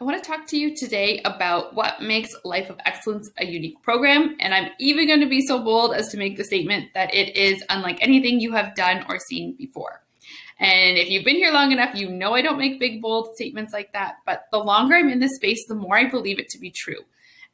I want to talk to you today about what makes Life of Excellence a unique program, and I'm even going to be so bold as to make the statement that it is unlike anything you have done or seen before. And if you've been here long enough, you know I don't make big, bold statements like that, but the longer I'm in this space, the more I believe it to be true.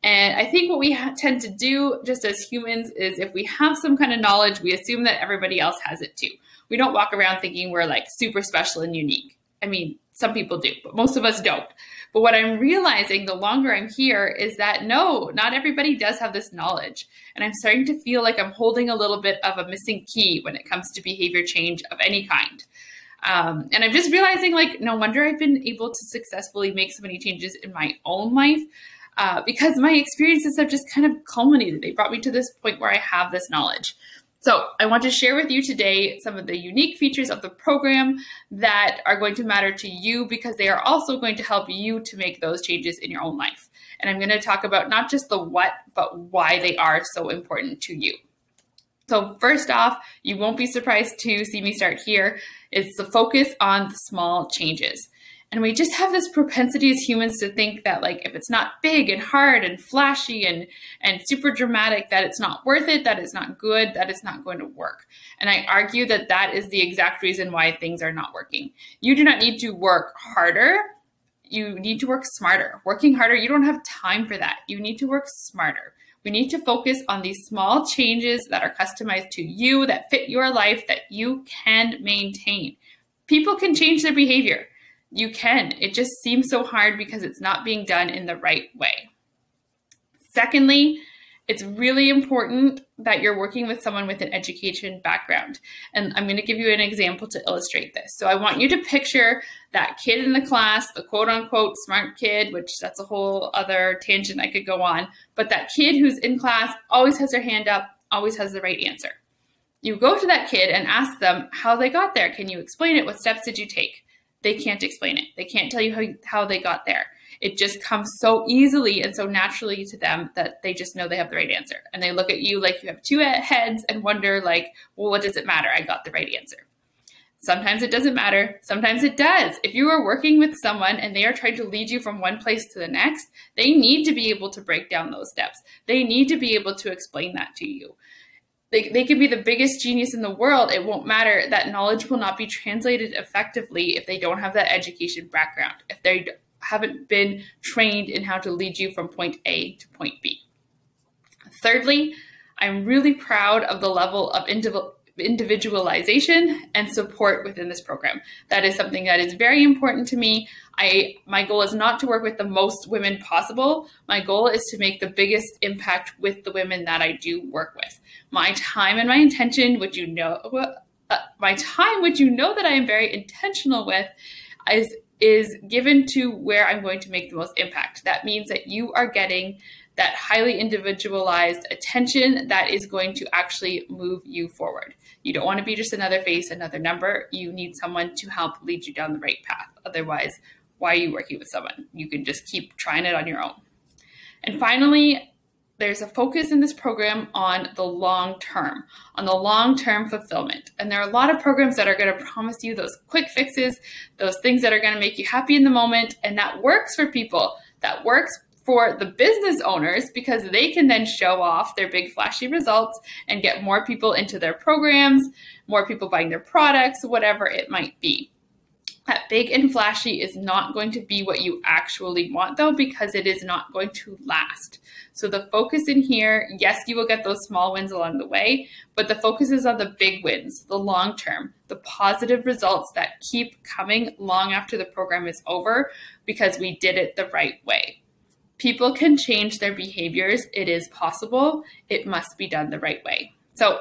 And I think what we tend to do just as humans is if we have some kind of knowledge, we assume that everybody else has it too. We don't walk around thinking we're like super special and unique. I mean, some people do, but most of us don't. But what I'm realizing the longer I'm here is that no, not everybody does have this knowledge. And I'm starting to feel like I'm holding a little bit of a missing key when it comes to behavior change of any kind. And I'm just realizing like, no wonder I've been able to successfully make so many changes in my own life because my experiences have just kind of culminated. They brought me to this point where I have this knowledge. So I want to share with you today some of the unique features of the program that are going to matter to you because they are also going to help you to make those changes in your own life. And I'm going to talk about not just the what, but why they are so important to you. So first off, you won't be surprised to see me start here. It's the focus on the small changes. And we just have this propensity as humans to think that like if it's not big and hard and flashy and super dramatic, that it's not worth it, that it's not good, that it's not going to work. And I argue that that is the exact reason why things are not working. You do not need to work harder. You need to work smarter. Working harder, you don't have time for that. You need to work smarter. We need to focus on these small changes that are customized to you, that fit your life, that you can maintain. People can change their behavior. You can. It just seems so hard because it's not being done in the right way. Secondly, it's really important that you're working with someone with an education background. And I'm going to give you an example to illustrate this. So I want you to picture that kid in the class, the quote unquote smart kid, which that's a whole other tangent I could go on, but that kid who's in class always has their hand up, always has the right answer. You go to that kid and ask them how they got there. Can you explain it? What steps did you take? They can't explain it. They can't tell you how they got there. It just comes so easily and so naturally to them that they just know they have the right answer. And they look at you like you have two heads and wonder like, well, what does it matter? I got the right answer. Sometimes it doesn't matter. Sometimes it does. If you are working with someone and they are trying to lead you from one place to the next, they need to be able to break down those steps. They need to be able to explain that to you. They can be the biggest genius in the world. It won't matter. That knowledge will not be translated effectively if they don't have that education background, if they haven't been trained in how to lead you from point A to point B. Thirdly, I'm really proud of the level of individualization and support within this program. That is something that is very important to me. My goal is not to work with the most women possible. My goal is to make the biggest impact with the women that I do work with. My time and my intention, which you know that I am very intentional with, is given to where I'm going to make the most impact. That means that you are getting that highly individualized attention that is going to actually move you forward. You don't want to be just another face, another number. You need someone to help lead you down the right path. Otherwise, why are you working with someone? You can just keep trying it on your own. And finally, there's a focus in this program on the long-term fulfillment. And there are a lot of programs that are going to promise you those quick fixes, those things that are going to make you happy in the moment. And that works for people. That works for the business owners because they can then show off their big flashy results and get more people into their programs, more people buying their products, whatever it might be. That big and flashy is not going to be what you actually want though, because it is not going to last. So the focus in here, yes, you will get those small wins along the way, but the focus is on the big wins, the long term, the positive results that keep coming long after the program is over because we did it the right way. People can change their behaviors. It is possible. It must be done the right way. So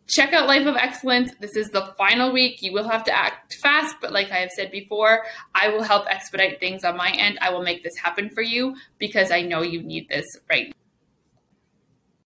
check out Life of Excellence. This is the final week. You will have to act fast, but like I have said before, I will help expedite things on my end. I will make this happen for you because I know you need this right now.